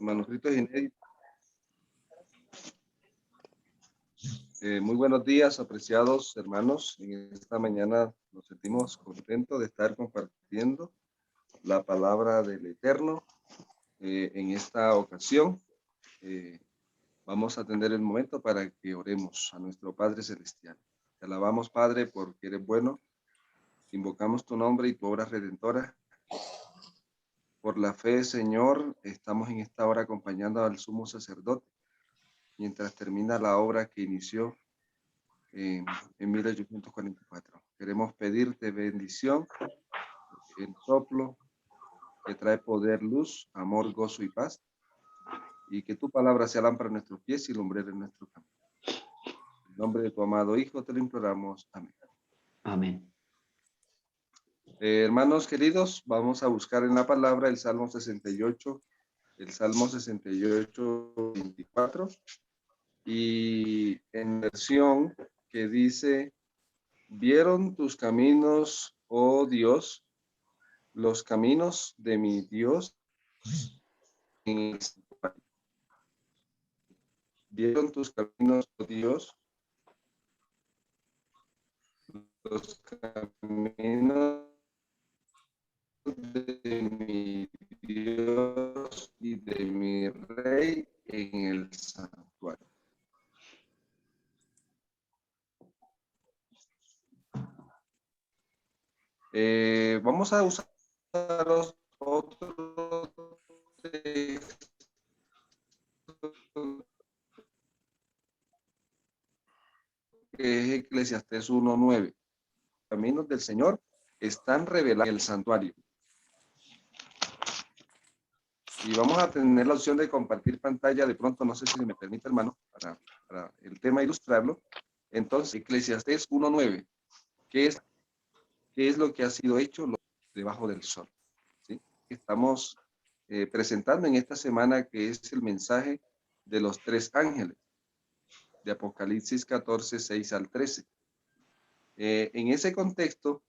Manuscritos inéditos. Muy buenos días, apreciados hermanos. En esta mañana nos sentimos contentos de estar compartiendo la palabra del Eterno. En esta ocasión vamos a tener el momento para que oremos a nuestro Padre Celestial. Te alabamos, Padre, porque eres bueno. Invocamos tu nombre y tu obra redentora. Por la fe, Señor, estamos en esta hora acompañando al sumo sacerdote mientras termina la obra que inició en 1844. Queremos pedirte bendición, el soplo que trae poder, luz, amor, gozo y paz, y que tu palabra sea lámpara en nuestros pies y lumbrera en nuestro camino. En nombre de tu amado Hijo te lo imploramos. Amén. Amén. Hermanos queridos, vamos a buscar en la palabra el Salmo 68, el Salmo 68, 24, y en versión que dice: ¿vieron tus caminos, oh Dios, los caminos de mi Dios? ¿Vieron tus caminos, oh Dios, los caminos de mi Dios y de mi Rey en el santuario? Vamos a usar otro texto que es Eclesiastés 1:9. Los caminos del Señor están revelados en el santuario. Y vamos a tener la opción de compartir pantalla. De pronto, no sé si me permite, hermano, para el tema ilustrarlo. Entonces, Eclesiastés 1:9. ¿Qué es lo que ha sido hecho debajo del sol? ¿Sí? Estamos presentando en esta semana, que es el mensaje de los tres ángeles de Apocalipsis 14, 6 al 13. En ese contexto,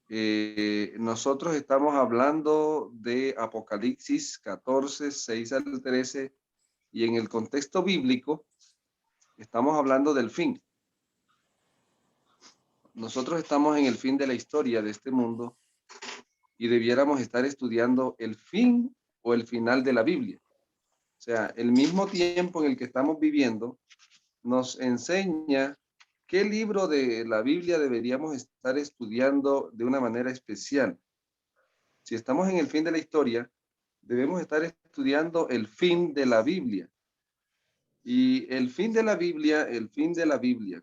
nosotros estamos hablando de Apocalipsis 14, 6 al 13, y en el contexto bíblico estamos hablando del fin. Nosotros estamos en el fin de la historia de este mundo y debiéramos estar estudiando el fin o el final de la Biblia. O sea, el mismo tiempo en el que estamos viviendo nos enseña qué libro de la Biblia deberíamos estar estudiando de una manera especial. Si estamos en el fin de la historia, debemos estar estudiando el fin de la Biblia. Y el fin de la Biblia,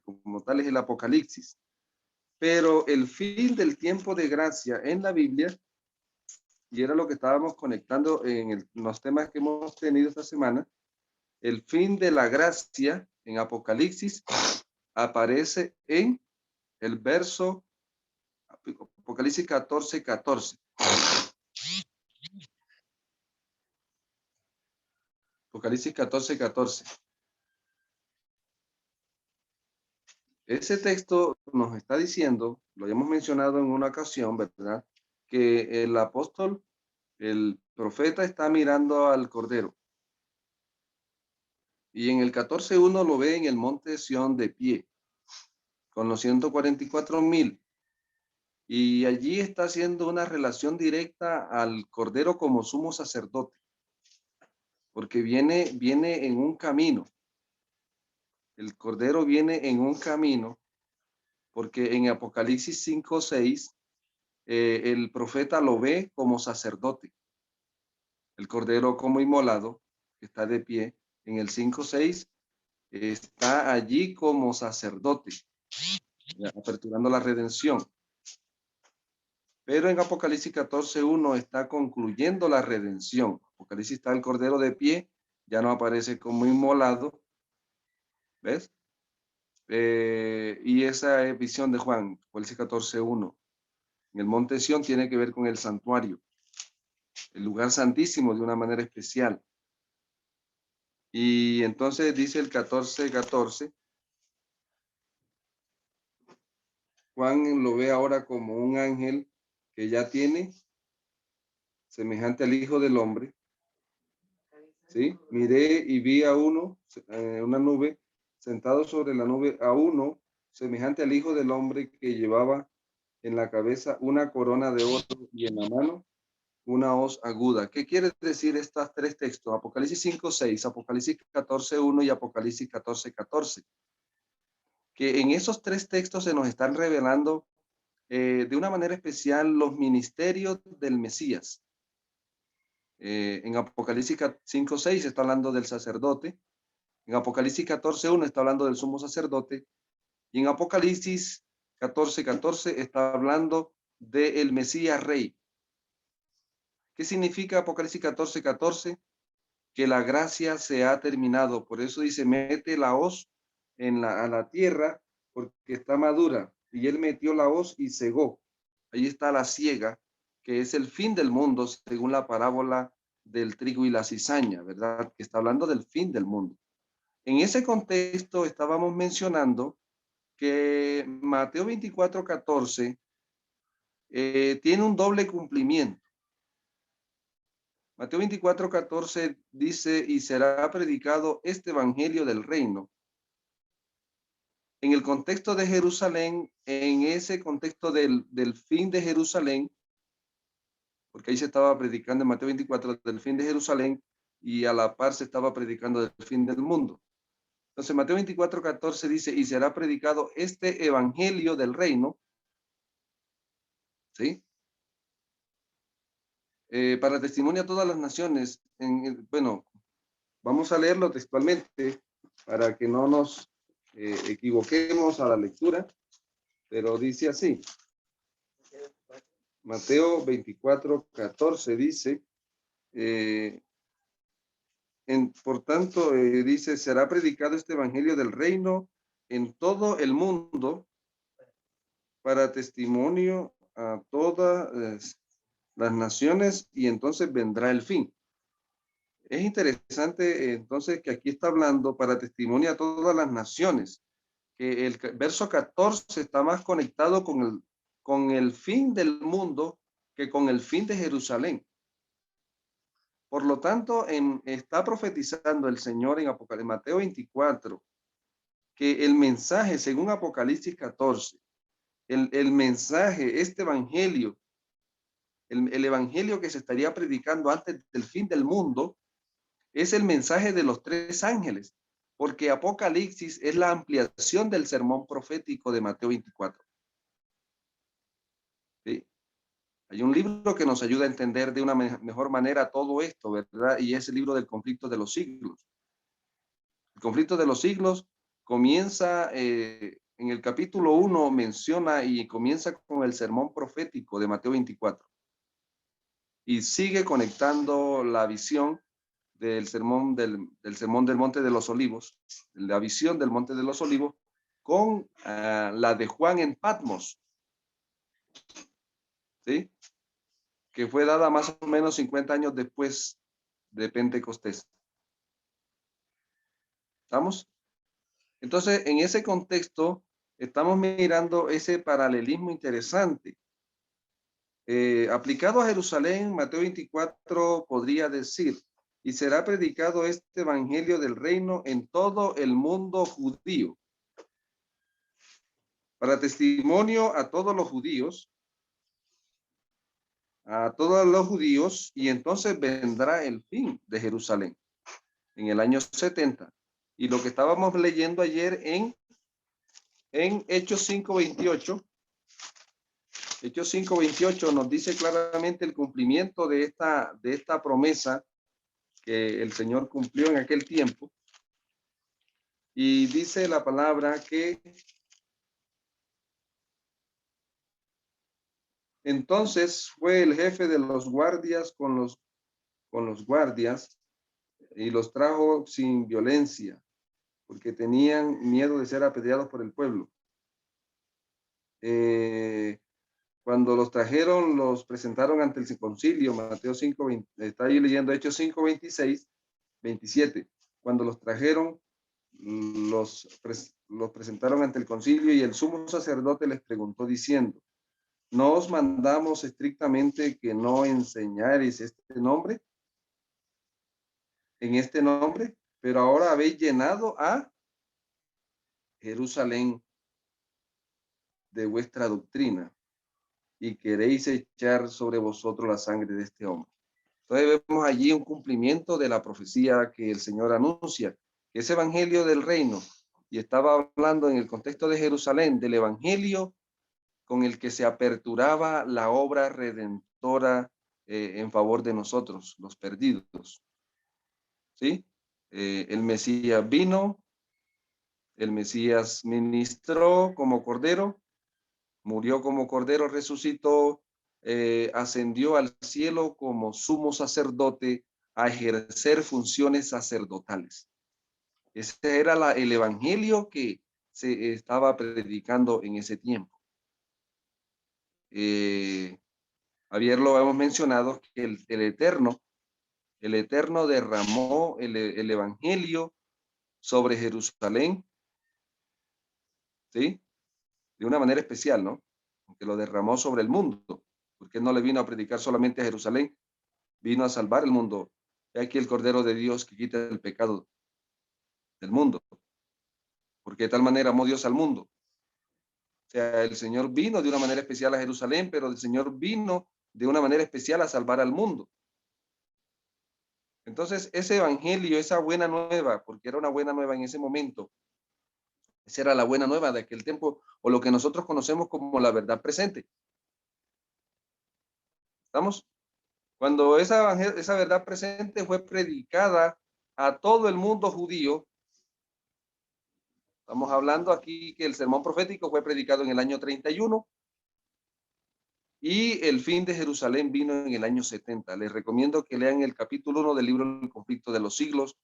como tal, es el Apocalipsis. Pero el fin del tiempo de gracia en la Biblia, y era lo que estábamos conectando en los temas que hemos tenido esta semana, el fin de la gracia en Apocalipsis aparece en el verso Apocalipsis 14, 14. Apocalipsis 14, 14. Ese texto nos está diciendo, lo habíamos mencionado en una ocasión, ¿verdad? Que el apóstol, el profeta, está mirando al Cordero. Y en el 14:1 lo ve en el monte Sión de pie, con los 144,000. Y allí está haciendo una relación directa al Cordero como sumo sacerdote, porque viene en un camino. El Cordero viene en un camino, porque en Apocalipsis 5:6 el profeta lo ve como sacerdote. El Cordero como inmolado, que está de pie, en el 5:6 está allí como sacerdote, aperturando la redención. Pero en Apocalipsis 14:1 está concluyendo la redención. Apocalipsis está el Cordero de pie, ya no aparece como inmolado. ¿Ves? Y esa es visión de Juan, Apocalipsis 14:1. En el monte Sión tiene que ver con el santuario, el lugar santísimo de una manera especial. Y entonces dice el 14:14, Juan lo ve ahora como un ángel que ya tiene, semejante al Hijo del Hombre, ¿Sí? Miré y vi a uno, una nube, sentado sobre la nube, a uno semejante al Hijo del Hombre, que llevaba en la cabeza una corona de oro y en la mano una hoz aguda. ¿Qué quiere decir estos tres textos? Apocalipsis 5:6, Apocalipsis 14:1 y Apocalipsis 14:14. Que en esos tres textos se nos están revelando de una manera especial los ministerios del Mesías. En Apocalipsis 5:6 está hablando del sacerdote, en Apocalipsis 14:1 está hablando del sumo sacerdote, y en Apocalipsis 14:14 está hablando del Mesías Rey. ¿Qué significa Apocalipsis 14:14? Que la gracia se ha terminado. Por eso dice, mete la hoz a la tierra porque está madura. Y él metió la hoz y cegó. Ahí está la siega, que es el fin del mundo, según la parábola del trigo y la cizaña, ¿verdad? Que está hablando del fin del mundo. En ese contexto estábamos mencionando que Mateo 24:14 tiene un doble cumplimiento. Mateo 24:14 dice, y será predicado este evangelio del reino. En el contexto de Jerusalén, en ese contexto del fin de Jerusalén, porque ahí se estaba predicando en Mateo 24 del fin de Jerusalén, y a la par se estaba predicando del fin del mundo. Entonces Mateo 24:14 dice, y será predicado este evangelio del reino, ¿sí? Para testimonio a todas las naciones. Bueno, vamos a leerlo textualmente para que no nos equivoquemos a la lectura, pero dice así. Mateo 24:14 dice, por tanto, dice, será predicado este evangelio del reino en todo el mundo para testimonio a todas las naciones, y entonces vendrá el fin. Es interesante entonces que aquí está hablando para testimonio a todas las naciones, que el verso 14 está más conectado con el fin del mundo que con el fin de Jerusalén. Por lo tanto, está profetizando el Señor en Apocalipsis, Mateo 24, que el mensaje, según Apocalipsis 14, el mensaje, este evangelio, el evangelio que se estaría predicando antes del fin del mundo, es el mensaje de los tres ángeles, porque Apocalipsis es la ampliación del sermón profético de Mateo 24. ¿Sí? Hay un libro que nos ayuda a entender de una mejor manera todo esto, ¿verdad? Y es el libro del conflicto de los siglos. El conflicto de los siglos comienza en el capítulo 1, menciona y comienza con el sermón profético de Mateo 24. Y sigue conectando la visión del sermón del sermón del Monte de los Olivos, la visión del Monte de los Olivos, con la de Juan en Patmos, ¿sí? Que fue dada más o menos 50 años después de Pentecostés. ¿Estamos? Entonces, en ese contexto, estamos mirando ese paralelismo interesante. Aplicado a Jerusalén, Mateo 24 podría decir, y será predicado este evangelio del reino en todo el mundo judío, para testimonio a todos los judíos, y entonces vendrá el fin de Jerusalén en el año 70. Y lo que estábamos leyendo ayer en Hechos 5:28, Hechos 5:28 nos dice claramente el cumplimiento de esta promesa que el Señor cumplió en aquel tiempo. Y dice la palabra que entonces fue el jefe de los guardias con los guardias y los trajo sin violencia, porque tenían miedo de ser apedreados por el pueblo. Cuando los trajeron, los presentaron ante el concilio. Mateo 5, está ahí leyendo Hechos 5, 26, 27. Cuando los trajeron, los presentaron ante el concilio, y el sumo sacerdote les preguntó diciendo, ¿no os mandamos estrictamente que no enseñaréis este nombre? en este nombre, pero ahora habéis llenado a Jerusalén de vuestra doctrina y queréis echar sobre vosotros la sangre de este hombre. Entonces vemos allí un cumplimiento de la profecía que el Señor anuncia, que es evangelio del reino, y estaba hablando en el contexto de Jerusalén, del evangelio con el que se aperturaba la obra redentora en favor de nosotros, los perdidos. ¿Sí? El Mesías vino, el Mesías ministró como cordero, murió como cordero, resucitó, ascendió al cielo como sumo sacerdote a ejercer funciones sacerdotales. Ese era el evangelio que se estaba predicando en ese tiempo. Ayer lo hemos mencionado, que el Eterno derramó el evangelio sobre Jerusalén, ¿sí? De una manera especial, ¿no? Que lo derramó sobre el mundo, porque no le vino a predicar solamente a Jerusalén, vino a salvar el mundo. He aquí el Cordero de Dios que quita el pecado del mundo, porque de tal manera amó Dios al mundo. O sea, el Señor vino de una manera especial a Jerusalén, pero el Señor vino de una manera especial a salvar al mundo. Entonces, ese evangelio, esa buena nueva, porque era una buena nueva en ese momento, esa era la buena nueva de aquel tiempo, o lo que nosotros conocemos como la verdad presente. ¿Estamos? Cuando esa verdad presente fue predicada a todo el mundo judío, estamos hablando aquí que el sermón profético fue predicado en el año 31 y el fin de Jerusalén vino en el año 70. Les recomiendo que lean el capítulo 1 del libro El conflicto de los siglos,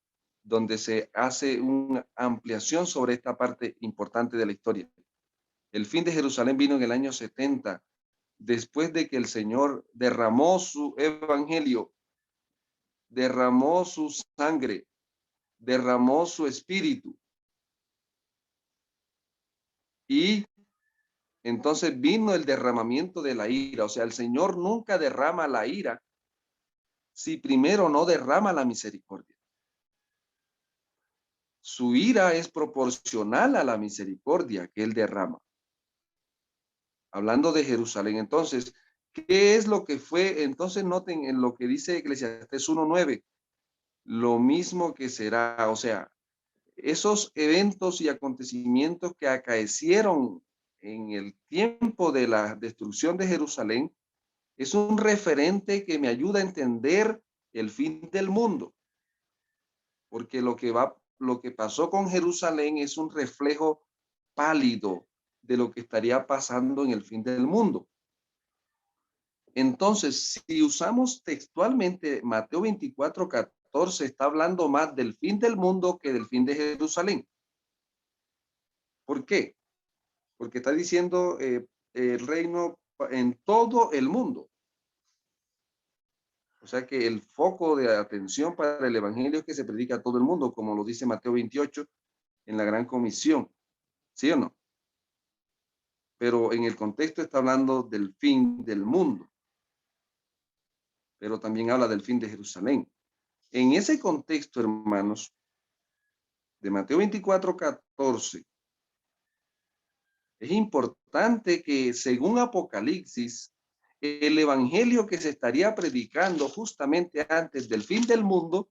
donde se hace una ampliación sobre esta parte importante de la historia. El fin de Jerusalén vino en el año 70, después de que el Señor derramó su evangelio, derramó su sangre, derramó su espíritu. Y entonces vino el derramamiento de la ira. O sea, el Señor nunca derrama la ira si primero no derrama la misericordia. Su ira es proporcional a la misericordia que Él derrama. Hablando de Jerusalén, entonces, ¿qué es lo que fue? Entonces noten en lo que dice Eclesiastés 1:9, lo mismo que será, o sea, esos eventos y acontecimientos que acaecieron en el tiempo de la destrucción de Jerusalén es un referente que me ayuda a entender el fin del mundo, porque lo que pasó con Jerusalén es un reflejo pálido de lo que estaría pasando en el fin del mundo. Entonces, si usamos textualmente Mateo 24:14, está hablando más del fin del mundo que del fin de Jerusalén. ¿Por qué? Porque está diciendo el reino en todo el mundo. O sea que el foco de atención para el evangelio es que se predica a todo el mundo, como lo dice Mateo 28 en la gran comisión. ¿Sí o no? Pero en el contexto está hablando del fin del mundo. Pero también habla del fin de Jerusalén. En ese contexto, hermanos, de Mateo 24:14, es importante que según Apocalipsis, el evangelio que se estaría predicando justamente antes del fin del mundo,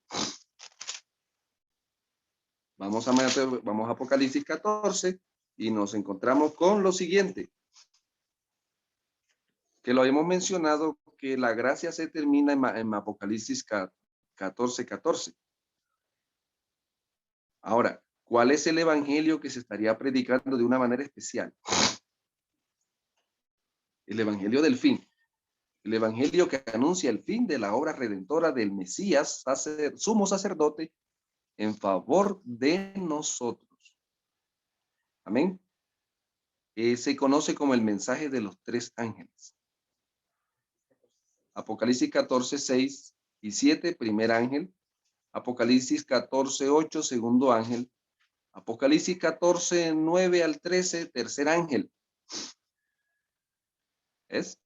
vamos a Apocalipsis 14 y nos encontramos con lo siguiente, que lo hemos mencionado, que la gracia se termina en Apocalipsis 14:14. Ahora, ¿cuál es el evangelio que se estaría predicando de una manera especial? El evangelio del fin. El evangelio que anuncia el fin de la obra redentora del Mesías, sumo sacerdote, en favor de nosotros. Amén. Se conoce como el mensaje de los tres ángeles. Apocalipsis 14:6-7, primer ángel. Apocalipsis 14:8, segundo ángel. Apocalipsis 14:9-13, tercer ángel. ¿Es?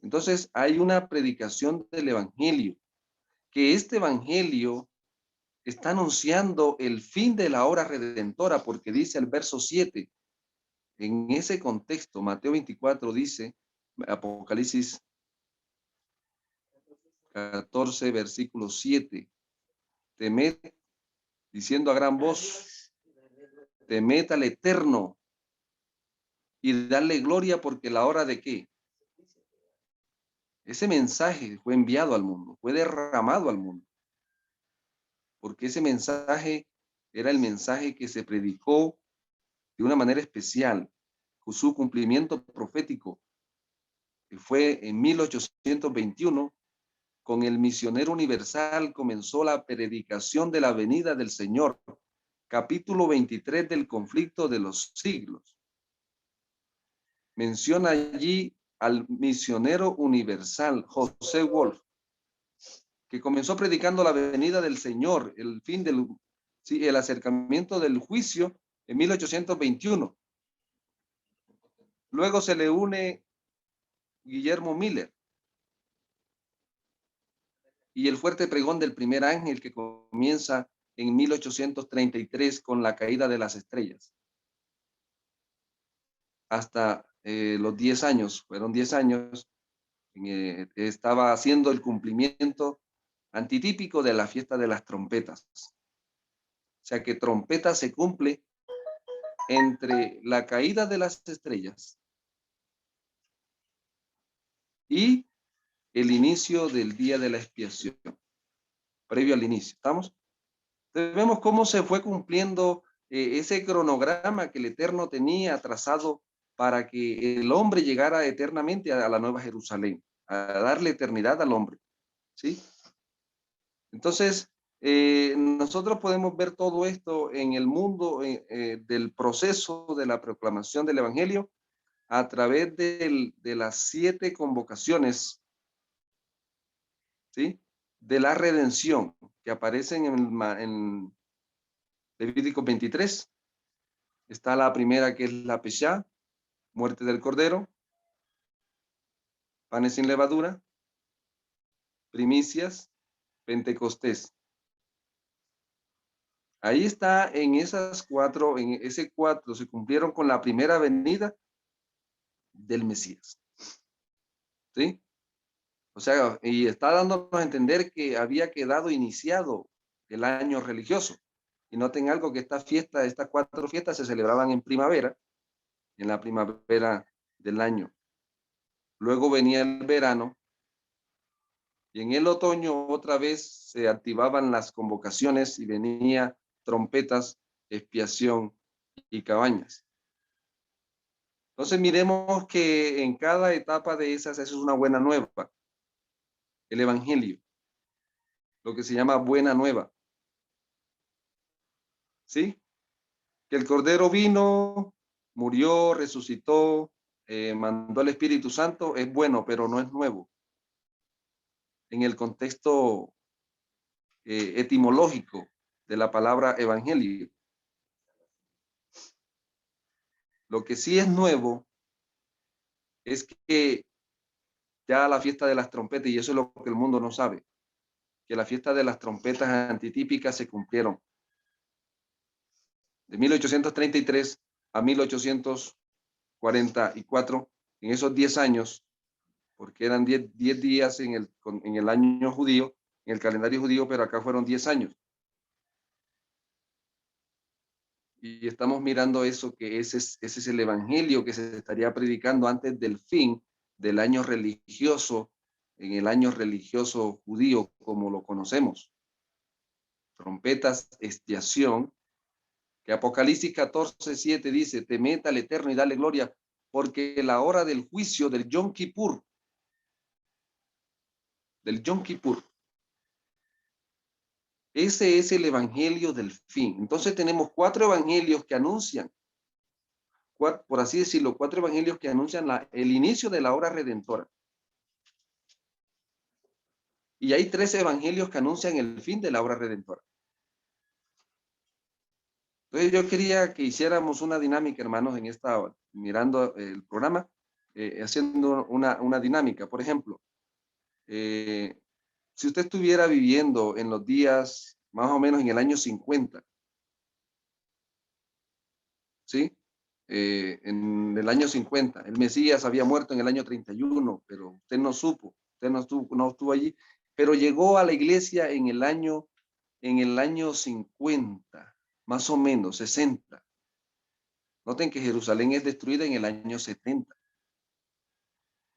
Entonces hay una predicación del evangelio que este evangelio está anunciando el fin de la obra redentora, porque dice el verso 7, en ese contexto, Mateo 24 dice, Apocalipsis 14, versículo 7, temed, diciendo a gran voz, temed al Eterno y darle gloria, porque la hora de qué. Ese mensaje fue enviado al mundo, fue derramado al mundo, porque ese mensaje era el mensaje que se predicó de una manera especial, con su cumplimiento profético, que fue en 1821, con el misionero universal comenzó la predicación de la venida del Señor, capítulo 23 del conflicto de los siglos. Menciona allí al misionero universal, José Wolf, que comenzó predicando la venida del Señor, el fin del, sí, el acercamiento del juicio en 1821. Luego se le une Guillermo Miller y el fuerte pregón del primer ángel, que comienza en 1833 con la caída de las estrellas. Hasta los 10 años, fueron 10 años, estaba haciendo el cumplimiento antitípico de la fiesta de las trompetas. O sea que trompeta se cumple entre la caída de las estrellas y el inicio del día de la expiación, previo al inicio. ¿Estamos? Entonces vemos cómo se fue cumpliendo ese cronograma que el Eterno tenía trazado para que el hombre llegara eternamente a la Nueva Jerusalén, a darle eternidad al hombre. ¿Sí? Entonces, nosotros podemos ver todo esto en el mundo del proceso de la proclamación del Evangelio a través de las 7 convocaciones, ¿sí?, de la redención que aparecen en Levítico 23. Está la primera, que es la Peshá, muerte del Cordero, panes sin levadura, primicias, Pentecostés. Ahí está, en esas 4, en ese 4 se cumplieron con la primera venida del Mesías. ¿Sí? O sea, y está dándonos a entender que había quedado iniciado el año religioso. Y noten algo, que estas 4 fiestas se celebraban en primavera, en la primavera del año. Luego venía el verano, y en el otoño otra vez se activaban las convocaciones y venía trompetas, expiación y cabañas. Entonces miremos que en cada etapa de esas, eso es una buena nueva. El Evangelio, lo que se llama buena nueva. ¿Sí? Que el Cordero vino, murió, resucitó, mandó el Espíritu Santo, es bueno, pero no es nuevo. En el contexto etimológico de la palabra evangelio. Lo que sí es nuevo es que ya la fiesta de las trompetas, y eso es lo que el mundo no sabe, que la fiesta de las trompetas antitípicas se cumplieron de 1833 a 1844, en esos 10 años, porque eran 10 días en el año judío, en el calendario judío, pero acá fueron 10 años. Y estamos mirando eso, que ese es el evangelio que se estaría predicando antes del fin del año religioso, en el año religioso judío como lo conocemos. Trompetas, expiación, que Apocalipsis 14:7 dice, temed al Eterno y dale gloria, porque la hora del juicio del Yom Kippur, ese es el evangelio del fin. Entonces tenemos 4 evangelios que anuncian, por así decirlo, 4 evangelios que anuncian el inicio de la obra redentora. Y hay 3 evangelios que anuncian el fin de la obra redentora. Entonces yo quería que hiciéramos una dinámica, hermanos, en esta, mirando el programa, haciendo una dinámica. Por ejemplo, si usted estuviera viviendo en los días más o menos en el año 50, ¿sí? En el año 50, el Mesías había muerto en el año 31, pero usted no supo, usted no estuvo allí, pero llegó a la iglesia en el año 50, más o menos 60. Noten que Jerusalén es destruida en el año 70.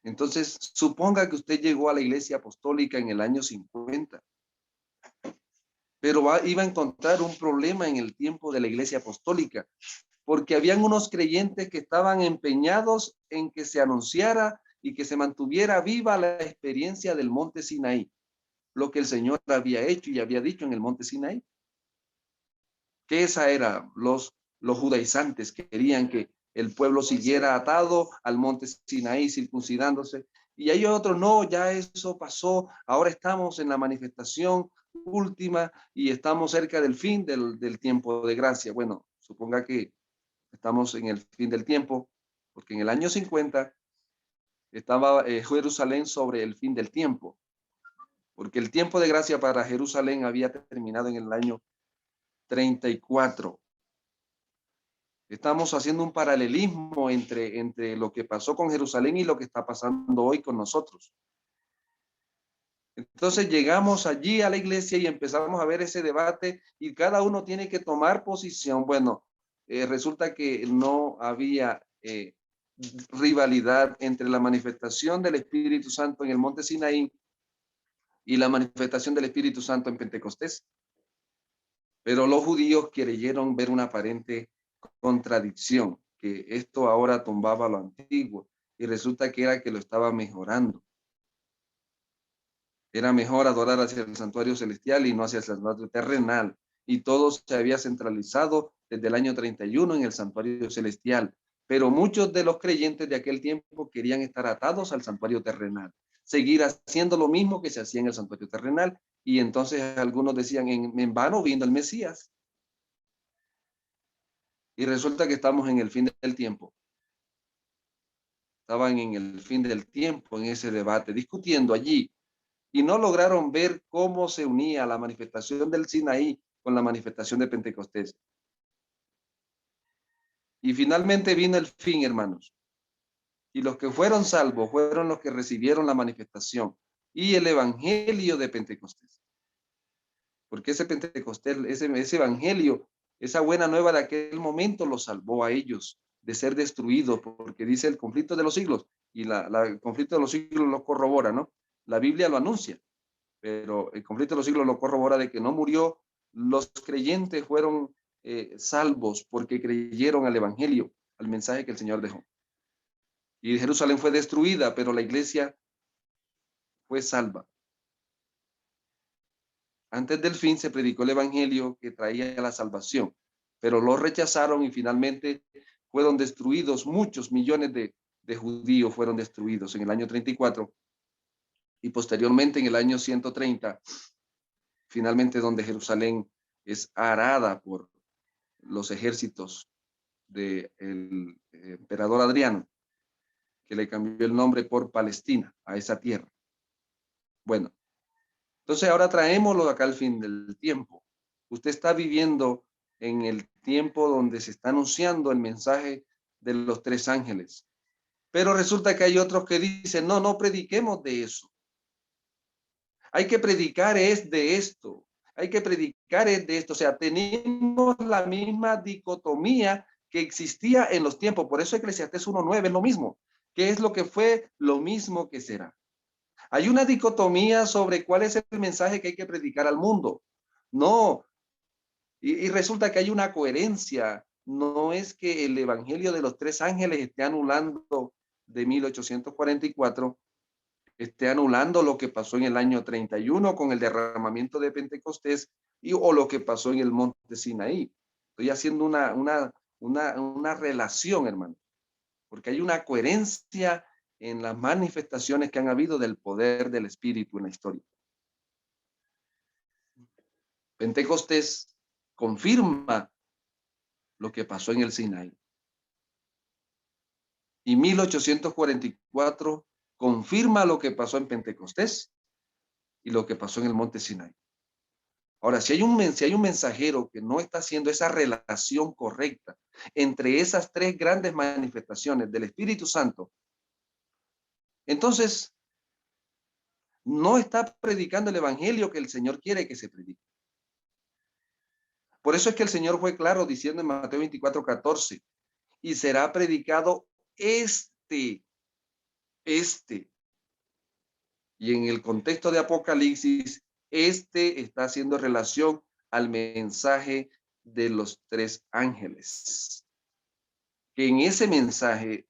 Entonces, suponga que usted llegó a la iglesia apostólica en el año 50, pero iba a encontrar un problema en el tiempo de la iglesia apostólica, porque habían unos creyentes que estaban empeñados en que se anunciara y que se mantuviera viva la experiencia del monte Sinaí, lo que el Señor había hecho y había dicho en el monte Sinaí. Que esa era los judaizantes que querían que el pueblo siguiera atado al monte Sinaí, circuncidándose. Y hay otros, no, ya eso pasó, ahora estamos en la manifestación última y estamos cerca del fin del tiempo de gracia. Bueno, suponga que estamos en el fin del tiempo, porque en el año 50 estaba Jerusalén sobre el fin del tiempo, porque el tiempo de gracia para Jerusalén había terminado en el año 34. Estamos haciendo un paralelismo entre lo que pasó con Jerusalén y lo que está pasando hoy con nosotros. Entonces llegamos allí a la iglesia y empezamos a ver ese debate y cada uno tiene que tomar posición. Bueno, resulta que no había rivalidad entre la manifestación del Espíritu Santo en el monte Sinaí y la manifestación del Espíritu Santo en Pentecostés. Pero los judíos creyeron ver una aparente contradicción, que esto ahora tumbaba lo antiguo y resulta que era que lo estaba mejorando. Era mejor adorar hacia el santuario celestial y no hacia el santuario terrenal. Y todo se había centralizado desde el año 31 en el santuario celestial. Pero muchos de los creyentes de aquel tiempo querían estar atados al santuario terrenal, seguir haciendo lo mismo que se hacía en el santuario terrenal. Y entonces algunos decían, en vano vino el Mesías. Y resulta que estamos en el fin del tiempo. Estaban en el fin del tiempo en ese debate, discutiendo allí, y no lograron ver cómo se unía la manifestación del Sinaí con la manifestación de Pentecostés. Y finalmente vino el fin, hermanos. Y los que fueron salvos fueron los que recibieron la manifestación y el evangelio de Pentecostés. Porque ese Pentecostés, ese evangelio, esa buena nueva de aquel momento los salvó a ellos de ser destruidos, porque dice el conflicto de los siglos, y el conflicto de los siglos lo corrobora, ¿no? La Biblia lo anuncia, pero el conflicto de los siglos lo corrobora de que no murió, los creyentes fueron salvos porque creyeron al evangelio, al mensaje que el Señor dejó. Y Jerusalén fue destruida, pero la iglesia fue salva. Antes del fin se predicó el evangelio que traía la salvación, pero lo rechazaron y finalmente fueron destruidos. Muchos millones de judíos fueron destruidos en el año 34 y posteriormente en el año 130, finalmente donde Jerusalén es arada por los ejércitos del emperador Adriano, que le cambió el nombre por Palestina, a esa tierra. Bueno, entonces ahora traémoslo acá al fin del tiempo. Usted está viviendo en el tiempo donde se está anunciando el mensaje de los tres ángeles. Pero resulta que hay otros que dicen, no, no prediquemos de eso. Hay que predicar es de esto. Hay que predicar es de esto. O sea, tenemos la misma dicotomía que existía en los tiempos. Por eso Eclesiastés 1:9 es lo mismo. ¿Qué es lo que fue? Lo mismo que será. Hay una dicotomía sobre cuál es el mensaje que hay que predicar al mundo. No, y resulta que hay una coherencia. No es que el evangelio de los tres ángeles esté anulando de 1844, esté anulando lo que pasó en el año 31 con el derramamiento de Pentecostés o lo que pasó en el monte Sinaí. Estoy haciendo una relación, hermano, porque hay una coherencia en las manifestaciones que han habido del poder del Espíritu en la historia. Pentecostés confirma lo que pasó en el Sinaí. Y 1844 confirma lo que pasó en Pentecostés. y lo que pasó en el monte Sinai. Ahora, si hay un mensajero que no está haciendo esa relación correcta entre esas tres grandes manifestaciones del Espíritu Santo, entonces no está predicando el evangelio que el Señor quiere que se predique. Por eso es que el Señor fue claro diciendo en Mateo 24:14, y será predicado este. Y en el contexto de Apocalipsis, está haciendo relación al mensaje de los tres ángeles. Que en ese mensaje,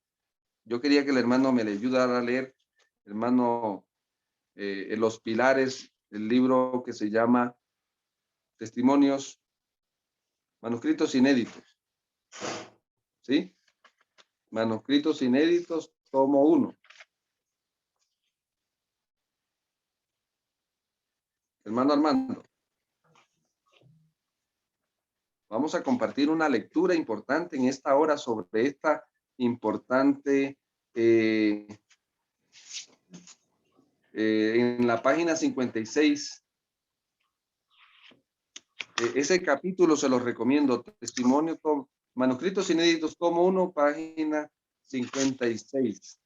yo quería que el hermano me le ayudara a leer, hermano, en los pilares, el libro que se llama Testimonios, manuscritos inéditos. ¿Sí? Manuscritos inéditos, tomo 1. Hermano Armando. Vamos a compartir una lectura importante en esta hora sobre esta importante, en la página 56. Ese capítulo se los recomiendo, Testimonio, Manuscritos Inéditos, tomo 1, página 56.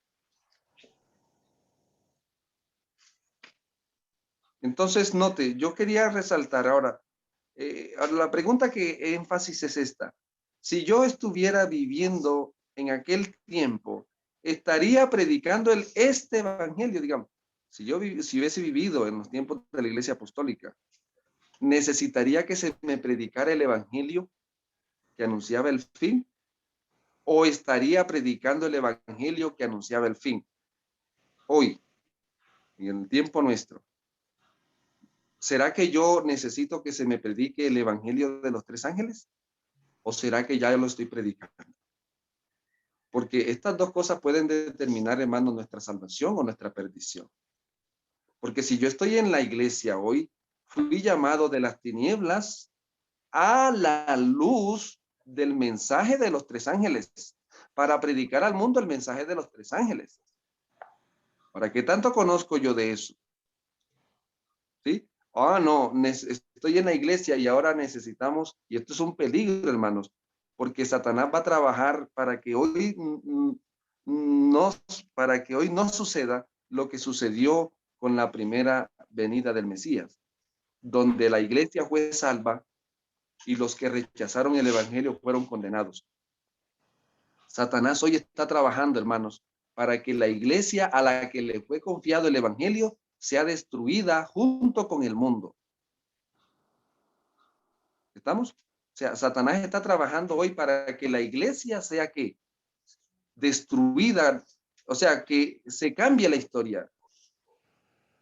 Entonces, note, yo quería resaltar ahora, la pregunta que énfasis es esta. Si yo estuviera viviendo en aquel tiempo, estaría predicando este evangelio, digamos. Si hubiese vivido en los tiempos de la Iglesia Apostólica, necesitaría que se me predicara el evangelio que anunciaba el fin, o estaría predicando el evangelio que anunciaba el fin. Hoy, en el tiempo nuestro, ¿será que yo necesito que se me predique el evangelio de los tres ángeles? ¿O será que ya lo estoy predicando? Porque estas dos cosas pueden determinar, hermano, nuestra salvación o nuestra perdición. Porque si yo estoy en la iglesia hoy, fui llamado de las tinieblas a la luz del mensaje de los tres ángeles, para predicar al mundo el mensaje de los tres ángeles. ¿Para qué tanto conozco yo de eso? ¿Sí? No, estoy en la iglesia y ahora necesitamos, y esto es un peligro, hermanos, porque Satanás va a trabajar para que hoy no suceda lo que sucedió con la primera venida del Mesías, donde la iglesia fue salva y los que rechazaron el evangelio fueron condenados. Satanás hoy está trabajando, hermanos, para que la iglesia a la que le fue confiado el evangelio sea destruida junto con el mundo. ¿Estamos? O sea, Satanás está trabajando hoy para que la iglesia sea ¿qué? Destruida, o sea, que se cambie la historia.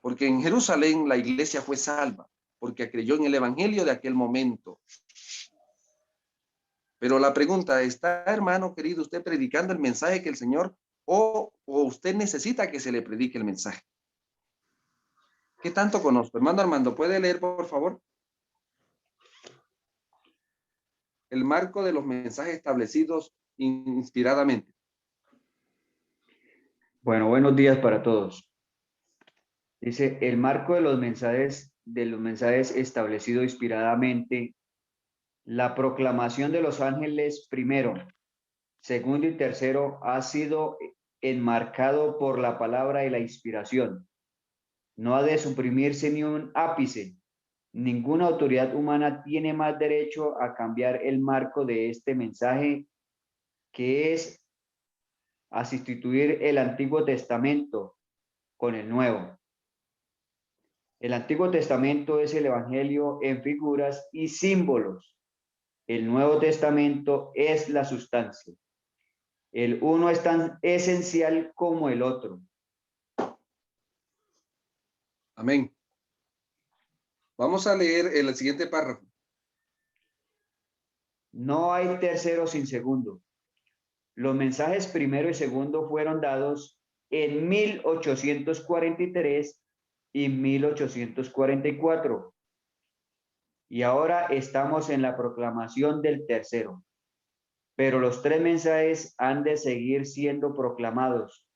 Porque en Jerusalén la iglesia fue salva, porque creyó en el evangelio de aquel momento. Pero la pregunta, ¿está, hermano querido, usted predicando el mensaje que el Señor, o usted necesita que se le predique el mensaje? ¿Qué tanto conozco? Hermano Armando, ¿puede leer, por favor? El marco de los mensajes establecidos inspiradamente. Bueno, buenos días para todos. Dice, el marco de los mensajes establecido inspiradamente, la proclamación de los ángeles primero, segundo y tercero ha sido enmarcado por la palabra y la inspiración. No ha de suprimirse ni un ápice. Ninguna autoridad humana tiene más derecho a cambiar el marco de este mensaje, que es a sustituir el Antiguo Testamento con el Nuevo. El Antiguo Testamento es el Evangelio en figuras y símbolos. El Nuevo Testamento es la sustancia. El uno es tan esencial como el otro. Amén. Vamos a leer el siguiente párrafo. No hay tercero sin segundo. Los mensajes primero y segundo fueron dados en 1843 y 1844. Y ahora estamos en la proclamación del tercero. Pero los tres mensajes han de seguir siendo proclamados.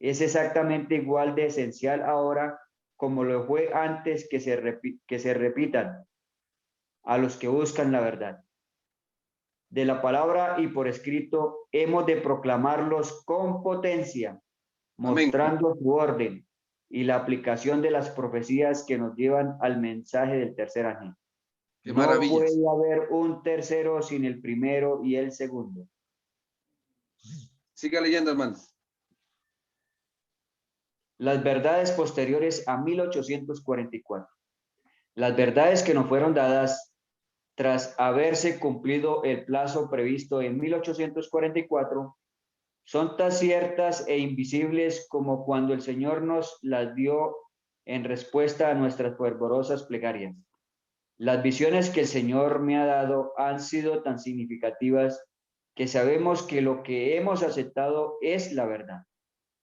Es exactamente igual de esencial ahora como lo fue antes que se repitan a los que buscan la verdad. De la palabra y por escrito hemos de proclamarlos con potencia, Amén. mostrando su orden y la aplicación de las profecías que nos llevan al mensaje del tercer ángel. Qué No maravillas. puede haber un tercero sin el primero y el segundo. Siga leyendo, hermano. Las verdades posteriores a 1844. Las verdades que nos fueron dadas tras haberse cumplido el plazo previsto en 1844 son tan ciertas e invisibles como cuando el Señor nos las dio en respuesta a nuestras fervorosas plegarias. Las visiones que el Señor me ha dado han sido tan significativas que sabemos que lo que hemos aceptado es la verdad.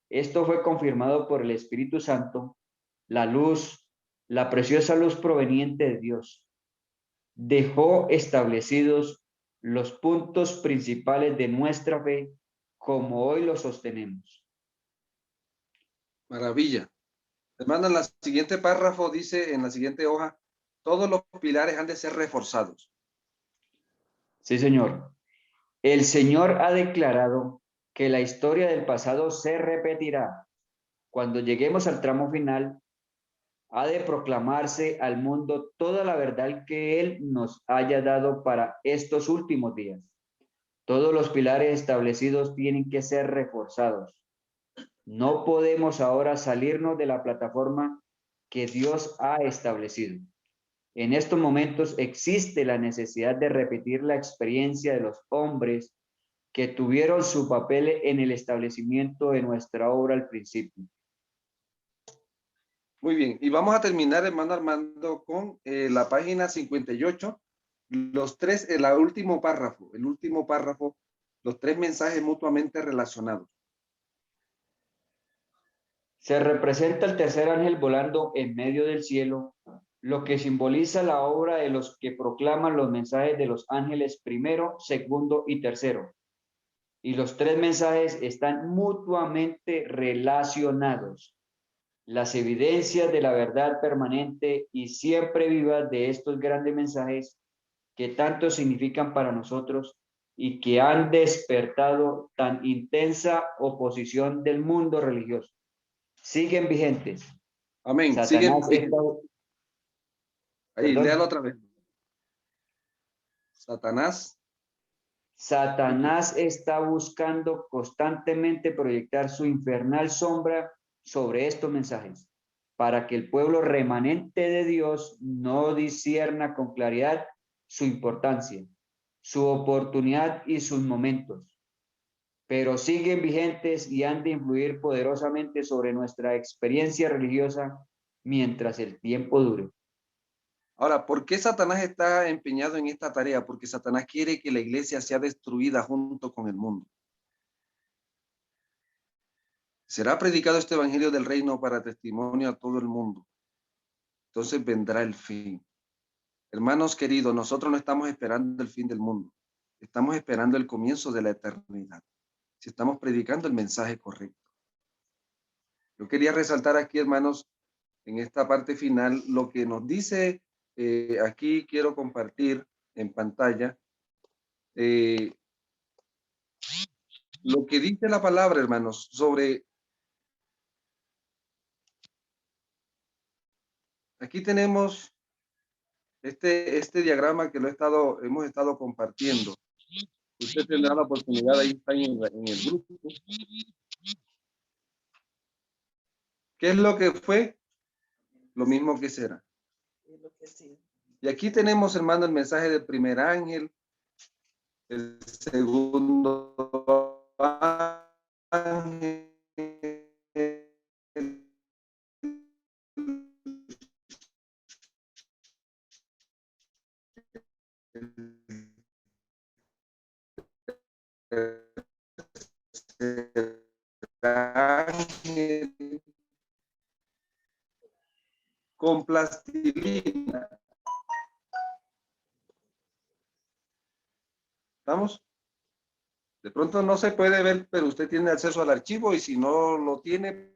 Esto fue confirmado por el Espíritu Santo, la luz, la preciosa luz proveniente de Dios. Dejó establecidos los puntos principales de nuestra fe como hoy los sostenemos. Maravilla. Hermano, en la siguiente párrafo dice, en la siguiente hoja, todos los pilares han de ser reforzados. Sí, Señor. El Señor ha declarado que la historia del pasado se repetirá. Cuando lleguemos al tramo final, ha de proclamarse al mundo toda la verdad que Él nos haya dado para estos últimos días. Todos los pilares establecidos tienen que ser reforzados. No podemos ahora salirnos de la plataforma que Dios ha establecido. En estos momentos existe la necesidad de repetir la experiencia de los hombres que tuvieron su papel en el establecimiento de nuestra obra al principio. Muy bien, y vamos a terminar, hermano Armando, con la página 58, los tres, el último párrafo, los tres mensajes mutuamente relacionados. Se representa el tercer ángel volando en medio del cielo, lo que simboliza la obra de los que proclaman los mensajes de los ángeles primero, segundo y tercero. Y los tres mensajes están mutuamente relacionados. Las evidencias de la verdad permanente y siempre viva de estos grandes mensajes que tanto significan para nosotros y que han despertado tan intensa oposición del mundo religioso. Siguen vigentes. Amén. Siguen Satanás vigentes. Ahí, Perdón. léalo otra vez. Satanás está buscando constantemente proyectar su infernal sombra sobre estos mensajes para que el pueblo remanente de Dios no discierna con claridad su importancia, su oportunidad y sus momentos, pero siguen vigentes y han de influir poderosamente sobre nuestra experiencia religiosa mientras el tiempo dure. Ahora, ¿por qué Satanás está empeñado en esta tarea? Porque Satanás quiere que la iglesia sea destruida junto con el mundo. Será predicado este evangelio del reino para testimonio a todo el mundo. Entonces vendrá el fin. Hermanos queridos, nosotros no estamos esperando el fin del mundo. Estamos esperando el comienzo de la eternidad. Si estamos predicando el mensaje correcto. Yo quería resaltar aquí, hermanos, en esta parte final, lo que nos dice, aquí quiero compartir en pantalla, lo que dice la palabra, hermanos, sobre, aquí tenemos este diagrama que hemos estado compartiendo. Usted tendrá la oportunidad, ahí está en el grupo. ¿Qué es lo que fue? Lo mismo que será. Y aquí tenemos, hermano, el mensaje del primer ángel, el segundo ángel, el ángel con plastilina. ¿Estamos? De pronto no se puede ver, pero usted tiene acceso al archivo y si no lo tiene,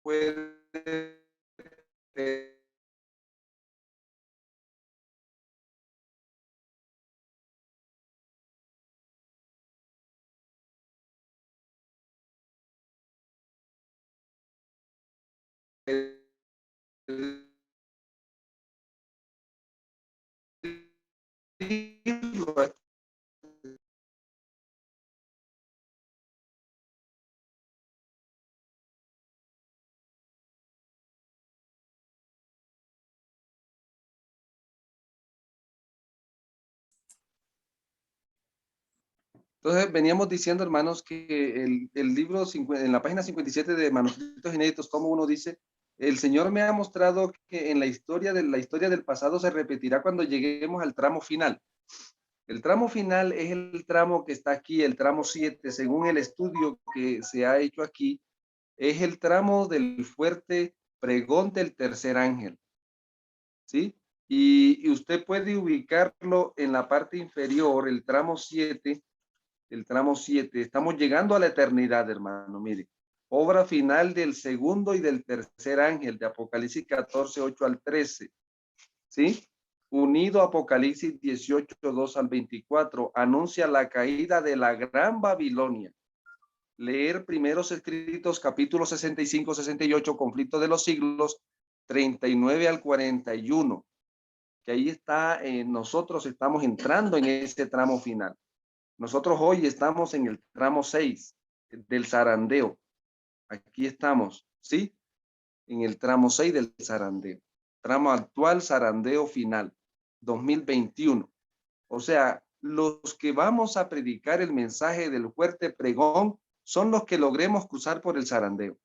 puede Entonces, veníamos diciendo, hermanos, que el libro, en la página 57 de Manuscritos Inéditos, como uno dice, el Señor me ha mostrado que en la historia del pasado se repetirá cuando lleguemos al tramo final. El tramo final es el tramo que está aquí, el tramo 7, según el estudio que se ha hecho aquí, es el tramo del fuerte pregón del tercer ángel, ¿sí? Y usted puede ubicarlo en la parte inferior, el tramo 7. El tramo 7. Estamos llegando a la eternidad, hermano. Mire, obra final del segundo y del tercer ángel de Apocalipsis 14, 8 al 13. ¿Sí? Unido a Apocalipsis 18, 2 al 24, anuncia la caída de la gran Babilonia. Leer primeros escritos, capítulo 65, 68, conflicto de los siglos, 39 al 41. Que ahí está, nosotros estamos entrando en ese tramo final. Nosotros hoy estamos en el tramo 6 del zarandeo. Aquí estamos, ¿sí? En el tramo 6 del zarandeo. Tramo actual, zarandeo final, 2021. O sea, los que vamos a predicar el mensaje del fuerte pregón son los que logremos cruzar por el zarandeo.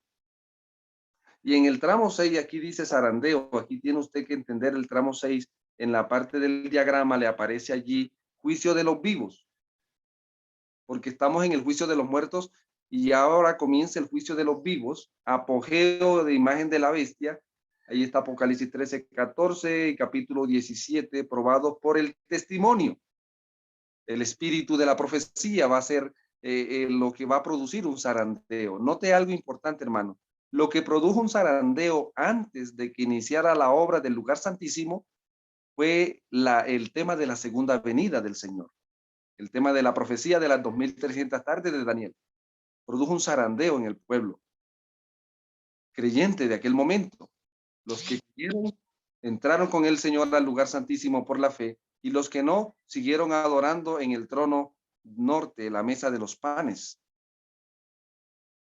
Y en el tramo 6, aquí dice zarandeo, aquí tiene usted que entender el tramo 6, en la parte del diagrama le aparece allí juicio de los vivos, porque estamos en el juicio de los muertos y ahora comienza el juicio de los vivos, apogeo de imagen de la bestia. Ahí está Apocalipsis 13, 14 y capítulo 17, probados por el testimonio. El espíritu de la profecía va a ser lo que va a producir un zarandeo. Note algo importante, hermano. Lo que produjo un zarandeo antes de que iniciara la obra del lugar santísimo fue el tema de la segunda venida del Señor. El tema de la profecía de las 2300 tardes de Daniel. Produjo un zarandeo en el pueblo creyente de aquel momento. Los que creyeron entraron con el Señor al lugar santísimo por la fe, y los que no siguieron adorando en el trono norte, la mesa de los panes.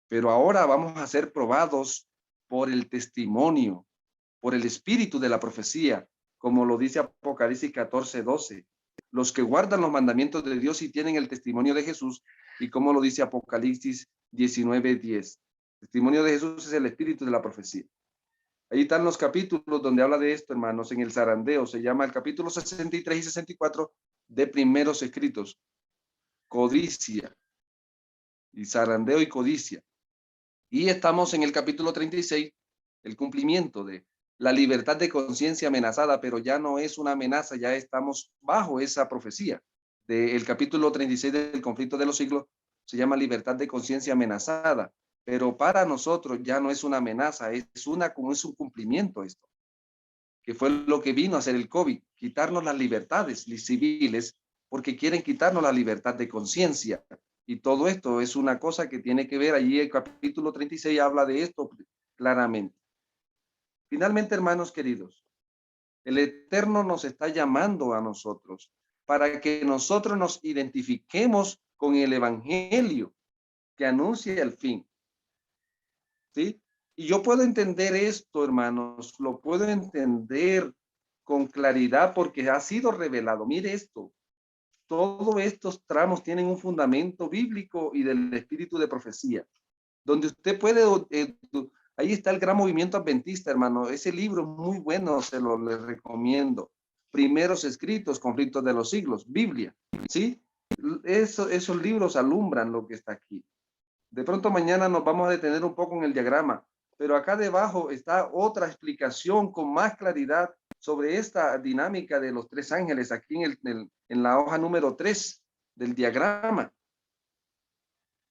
Pero ahora vamos a ser probados por el testimonio, por el espíritu de la profecía, como lo dice Apocalipsis 14, 12. Los que guardan los mandamientos de Dios y tienen el testimonio de Jesús, y como lo dice Apocalipsis 19, 10. El testimonio de Jesús es el espíritu de la profecía. Ahí están los capítulos donde habla de esto, hermanos, en el zarandeo. Se llama el capítulo 63 y 64 de primeros escritos. Codicia. Y zarandeo y codicia. Y estamos en el capítulo 36, el cumplimiento de la libertad de conciencia amenazada, pero ya no es una amenaza, ya estamos bajo esa profecía. Del capítulo 36 del conflicto de los siglos se llama libertad de conciencia amenazada, pero para nosotros ya no es una amenaza, es un cumplimiento esto, que fue lo que vino a hacer el COVID, quitarnos las libertades civiles, porque quieren quitarnos la libertad de conciencia. Y todo esto es una cosa que tiene que ver, allí el capítulo 36 habla de esto claramente. Finalmente, hermanos queridos, el Eterno nos está llamando a nosotros para que nosotros nos identifiquemos con el Evangelio que anuncia el fin. ¿Sí? Y yo puedo entender esto, hermanos, lo puedo entender con claridad porque ha sido revelado. Mire esto, todos estos tramos tienen un fundamento bíblico y del espíritu de profecía, donde usted puede, ahí está el Gran Movimiento Adventista, hermano, ese libro es muy bueno, les recomiendo. Primeros escritos, conflictos de los siglos, Biblia, ¿sí? Esos libros alumbran lo que está aquí. De pronto mañana nos vamos a detener un poco en el diagrama, pero acá debajo está otra explicación con más claridad sobre esta dinámica de los tres ángeles aquí en la hoja número 3 del diagrama.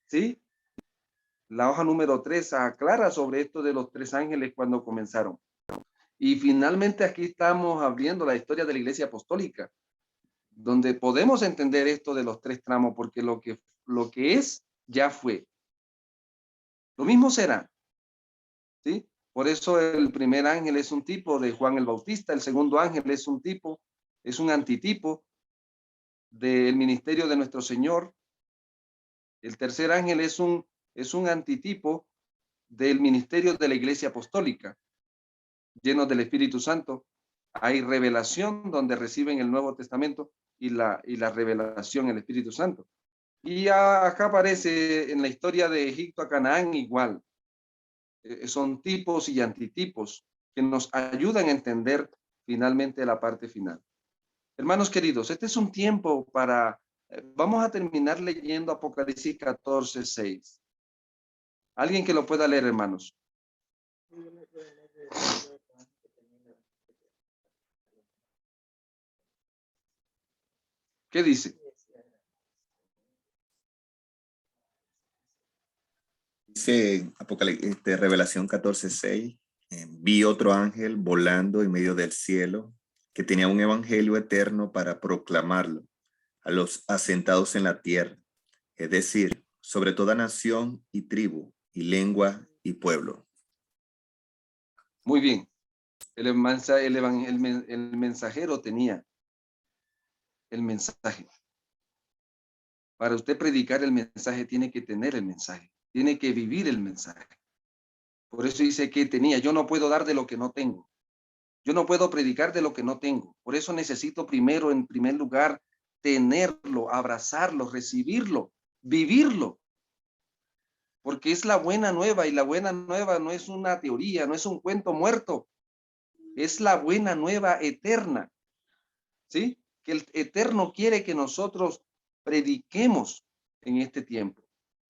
¿Sí? La hoja número 3 aclara sobre esto de los 3 ángeles cuando comenzaron. Y finalmente aquí estamos abriendo la historia de la Iglesia Apostólica, donde podemos entender esto de los 3 tramos, porque lo que es, ya fue. Lo mismo será, ¿sí? Por eso el primer ángel es un tipo de Juan el Bautista, el segundo ángel es un tipo, es un antitipo del ministerio de nuestro Señor. El tercer ángel es un antitipo del ministerio de la Iglesia Apostólica, llenos del Espíritu Santo. Hay revelación donde reciben el Nuevo Testamento y la revelación el Espíritu Santo. Y acá aparece en la historia de Egipto a Canaán igual. Son tipos y antitipos que nos ayudan a entender finalmente la parte final. Hermanos queridos, este es un tiempo para, vamos a terminar leyendo Apocalipsis 14:6. Alguien que lo pueda leer, hermanos. ¿Qué dice? Dice Revelación 14:6, vi otro ángel volando en medio del cielo que tenía un evangelio eterno para proclamarlo a los asentados en la tierra, es decir, sobre toda nación y tribu y lengua y pueblo. Muy bien. El mensajero tenía el mensaje. Para usted predicar el mensaje tiene que tener el mensaje, tiene que vivir el mensaje. Por eso dice que tenía, yo no puedo dar de lo que no tengo. Yo no puedo predicar de lo que no tengo. Por eso necesito primero, en primer lugar, tenerlo, abrazarlo, recibirlo, vivirlo. Porque es la buena nueva y la buena nueva no es una teoría, no es un cuento muerto. Es la buena nueva eterna. ¿Sí? Que el Eterno quiere que nosotros prediquemos en este tiempo.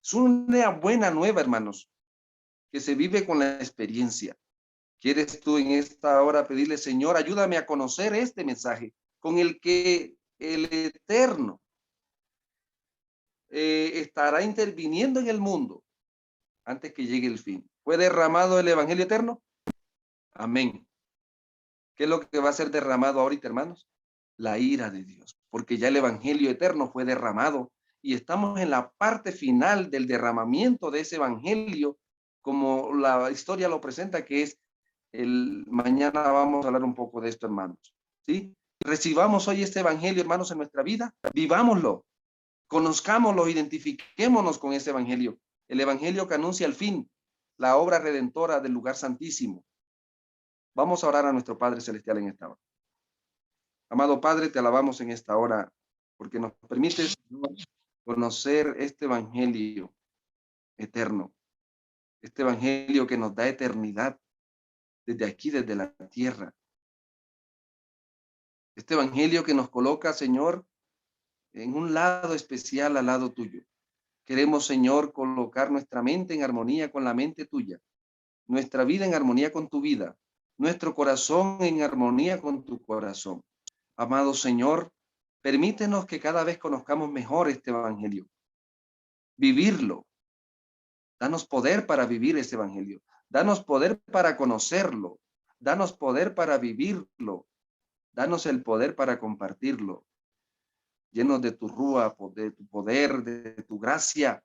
Es una buena nueva, hermanos, que se vive con la experiencia. ¿Quieres tú en esta hora pedirle, Señor, ayúdame a conocer este mensaje con el que el Eterno estará interviniendo en el mundo antes que llegue el fin? ¿Fue derramado el Evangelio eterno? Amén. ¿Qué es lo que va a ser derramado ahorita, hermanos? La ira de Dios, porque ya el Evangelio eterno fue derramado y estamos en la parte final del derramamiento de ese Evangelio, como la historia lo presenta, que es mañana vamos a hablar un poco de esto, hermanos. ¿Sí? Recibamos hoy este Evangelio, hermanos, en nuestra vida, vivámoslo, conozcámoslo, identifiquémonos con ese Evangelio, el Evangelio que anuncia el fin, la obra redentora del lugar santísimo. Vamos a orar a nuestro Padre Celestial en esta hora. Amado Padre, te alabamos en esta hora porque nos permites conocer este Evangelio eterno, este Evangelio que nos da eternidad desde aquí, desde la tierra. Este Evangelio que nos coloca, Señor, en un lado especial al lado tuyo. Queremos, Señor, colocar nuestra mente en armonía con la mente tuya, nuestra vida en armonía con tu vida, nuestro corazón en armonía con tu corazón. Amado Señor, permítenos que cada vez conozcamos mejor este Evangelio, vivirlo. Danos poder para vivir este Evangelio. Danos poder para conocerlo. Danos poder para vivirlo. Danos el poder para compartirlo. Llenos de tu rúa, de tu poder, de tu gracia.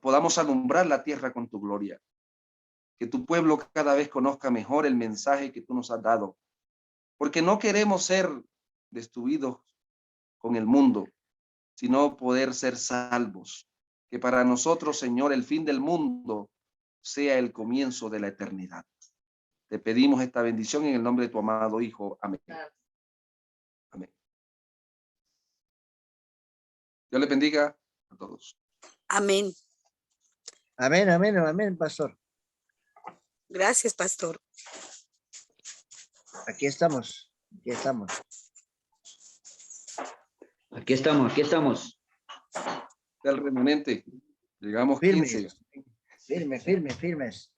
Podamos alumbrar la tierra con tu gloria. Que tu pueblo cada vez conozca mejor el mensaje que tú nos has dado. Porque no queremos ser destruidos con el mundo, sino poder ser salvos. Que para nosotros, Señor, el fin del mundo sea el comienzo de la eternidad. Te pedimos esta bendición en el nombre de tu amado Hijo. Amén. Amén. Dios les bendiga a todos. Amén. Amén, amén, amén, pastor. Gracias, pastor. Aquí estamos, aquí estamos. Aquí estamos, aquí estamos. El remanente. Llegamos Firmes, 15. firmes, firmes, firmes.